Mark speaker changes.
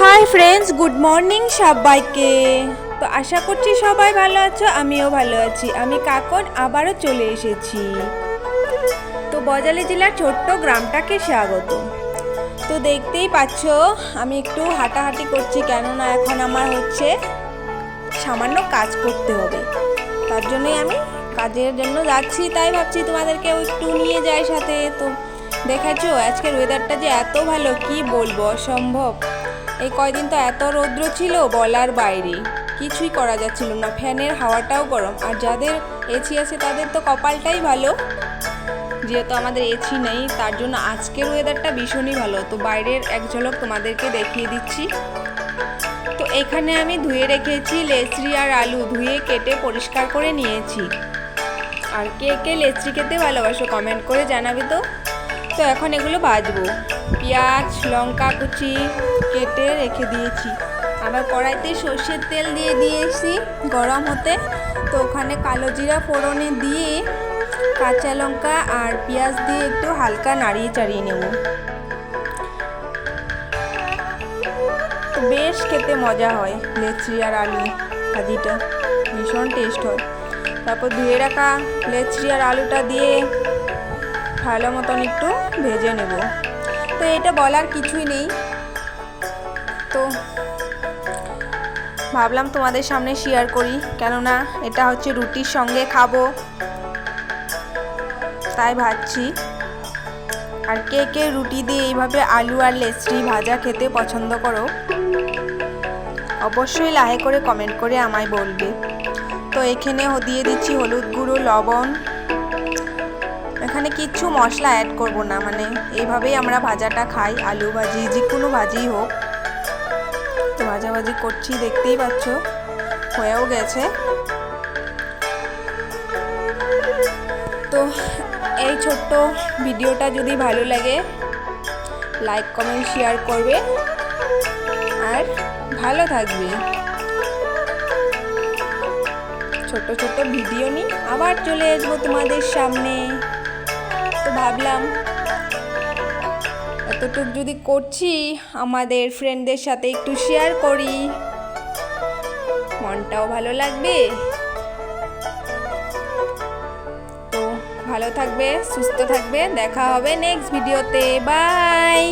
Speaker 1: Hi friends, good morning সবাইকে। তো আশা করছি সবাই ভালো আছো, আমিও ভালো আছি। আমি কাকন আবারও চলে এসেছি। তো বজালি জেলার ছোট্ট গ্রামটাকে স্বাগত। তো দেখতেই পাচ্ছ আমি একটু হাঁটাহাঁটি করছি, কেননা এখন আমার হচ্ছে সামান্য কাজ করতে হবে। তার জন্যই আমি কাজের জন্য যাচ্ছি, তাই ভাবছি তোমাদেরকেও একটু নিয়ে যাই সাথে। তো দেখাচ্ছো আজকের ওয়েদারটা যে এত ভালো, কি বলবো, অসম্ভব। এই কয়দিন তো এত রৌদ্র ছিল বলার বাইরে, কিছুই করা যাচ্ছিল না। ফ্যানের হাওয়াটাও গরম। আর যাদের এসি আছে তাদের তো কপালটাই ভালো, যেহেতু আমাদের এসি নেই, তার জন্য আজকের ওয়েদারটা ভীষণই ভালো। তো বাইরের এক ঝলক তোমাদেরকে দেখিয়ে দিচ্ছি। তো এখানে আমি ধুয়ে রেখেছি লেচড়ি আর আলু, ধুয়ে কেটে পরিষ্কার করে নিয়েছি। আর কে কে লেচড়ি খেতে ভালোবাসো কমেন্ট করে জানাবে তো। তো এখন এগুলো ভাজবো। পেঁয়াজ লঙ্কা কুচি কেটে রেখে দিয়েছি। আবার কড়াইতে সর্ষের তেল দিয়ে দিয়েছি গরম হতে। তো ওখানে কালো জিরা ফোড়নে দিয়ে কাঁচা লঙ্কা আর পেঁয়াজ দিয়ে একটু হালকা নাড়িয়ে চাড়িয়ে নেব। তো বেশ খেতে মজা হয় লেচড়ি আর আলু ভাজিটা, ভীষণ টেস্ট হয়। তারপর ধুয়ে রাখা লেচড়ি আর আলুটা দিয়ে ভালো মতন একটু ভেজে নেব। তো এটা বলার কিছুই নেই, তো ভাবলাম তোমাদের সামনে শেয়ার করি, কেননা এটা হচ্ছে রুটির সঙ্গে খাবো, তাই ভাবছি। আর কে কে রুটি দিয়ে এইভাবে আলু আর লেচড়ি ভাজা খেতে পছন্দ করো, অবশ্যই লাহে করে কমেন্ট করে আমায় বলবে। তো এখানে দিয়ে দিচ্ছি হলুদ গুঁড়ো, লবণ। এখানে কিচ্ছু মশলা অ্যাড করব না, মানে এইভাবেই আমরা ভাজাটা খাই, আলু ভাজি যে কোনো ভাজিই হোক। তো ভাজাভাজি করছি, দেখতেই পাচ্ছ হয়েও গেছে। তো এই ছোট্ট ভিডিওটা যদি ভালো লাগে লাইক কমেন্ট শেয়ার করবে আর ভালো থাকবে। ছোট ছোট ভিডিও নিয়ে আবার চলে আসবো তোমাদের সামনে। তো ভাবলাম এতটুকু যদি করছি আমাদের ফ্রেন্ডদের সাথে একটু শেয়ার করি, মনটাও ভালো লাগবে। তো ভালো থাকবে, সুস্থ থাকবে, দেখা হবে নেক্সট ভিডিওতে। বাই।